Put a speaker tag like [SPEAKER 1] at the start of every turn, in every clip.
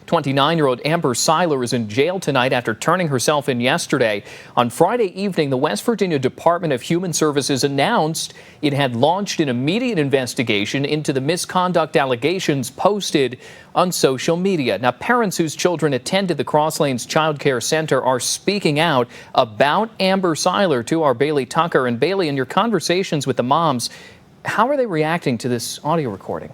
[SPEAKER 1] 29-year-old Amber Seiler is in jail tonight after turning herself in yesterday. On Friday evening, the West Virginia Department of Human Services announced it had launched an immediate investigation into the misconduct allegations posted on social media. Now, parents whose children attended the Cross Lanes Child Care Center are speaking out about Amber Seiler to our Bailey Tucker. And Bailey, in your conversations with the moms, how are they reacting to this audio recording?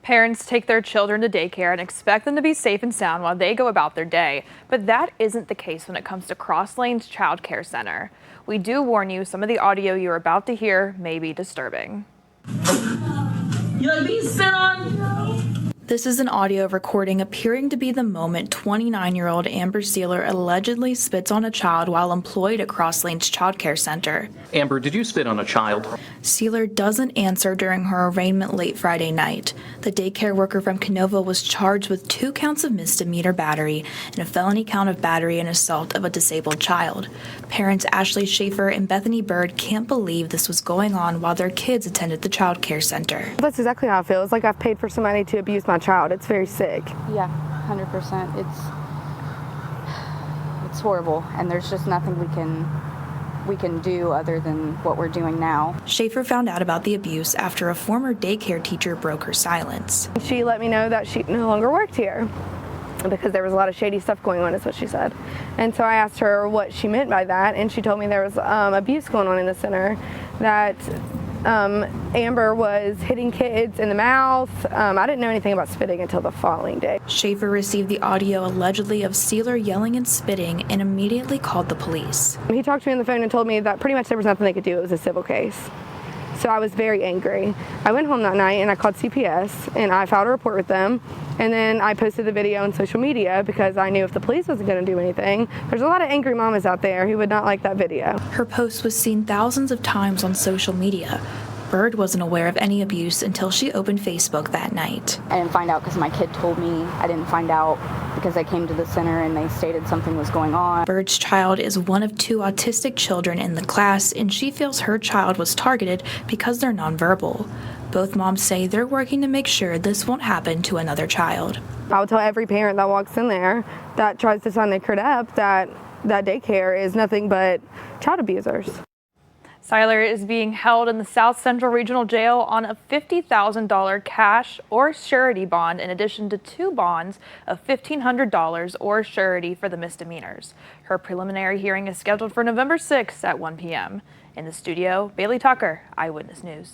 [SPEAKER 2] Parents take their children to daycare and expect them to be safe and sound while they go about their day. But that isn't the case when it comes to Cross Lanes Child Care Center. We do warn you, some of the audio you're about to hear may be disturbing.
[SPEAKER 3] You like being spit on?
[SPEAKER 4] This is an audio recording appearing to be the moment 29-year-old Amber Seiler allegedly spits on a child while employed at Cross Lanes Child Care Center.
[SPEAKER 1] Amber, did you spit on a child?
[SPEAKER 4] Seiler doesn't answer during her arraignment late Friday night. The daycare worker from Canova was charged with 2 counts of misdemeanor battery and a felony count of battery and assault of a disabled child. Parents Ashley Schaefer and Bethany Bird can't believe this was going on while their kids attended the child care center.
[SPEAKER 5] That's exactly how I feel. It's like I've paid for somebody to abuse my child. It's very sick.
[SPEAKER 6] Yeah, 100%. It's horrible, and there's just nothing we can do other than what we're doing now.
[SPEAKER 4] Schaefer found out about the abuse after a former daycare teacher broke her silence.
[SPEAKER 5] She let me know that she no longer worked here because there was a lot of shady stuff going on, is what she said. And so I asked her what she meant by that, and she told me there was abuse going on in the center, that Amber was hitting kids in the mouth. I didn't know anything about spitting until the following day.
[SPEAKER 4] Schaefer received the audio allegedly of Seiler yelling and spitting and immediately called the police.
[SPEAKER 5] He talked to me on the phone and told me that pretty much there was nothing they could do. It was a civil case. So I was very angry. I went home that night and I called CPS and I filed a report with them. And then I posted the video on social media because I knew if the police wasn't going to do anything, there's a lot of angry mamas out there who would not like that video.
[SPEAKER 4] Her post was seen thousands of times on social media. Bird wasn't aware of any abuse until she opened Facebook that night.
[SPEAKER 6] I didn't find out because my kid told me. I didn't find out because I came to the center and they stated something was going on.
[SPEAKER 4] Bird's child is one of 2 autistic children in the class, and she feels her child was targeted because they're nonverbal. Both moms say they're working to make sure this won't happen to another child.
[SPEAKER 5] I would tell every parent that walks in there that tries to sign their kid up that daycare is nothing but child abusers.
[SPEAKER 2] Seiler is being held in the South Central Regional Jail on a $50,000 cash or surety bond, in addition to 2 bonds of $1,500 or surety for the misdemeanors. Her preliminary hearing is scheduled for November 6th at 1 p.m. In the studio, Bailey Tucker, Eyewitness News.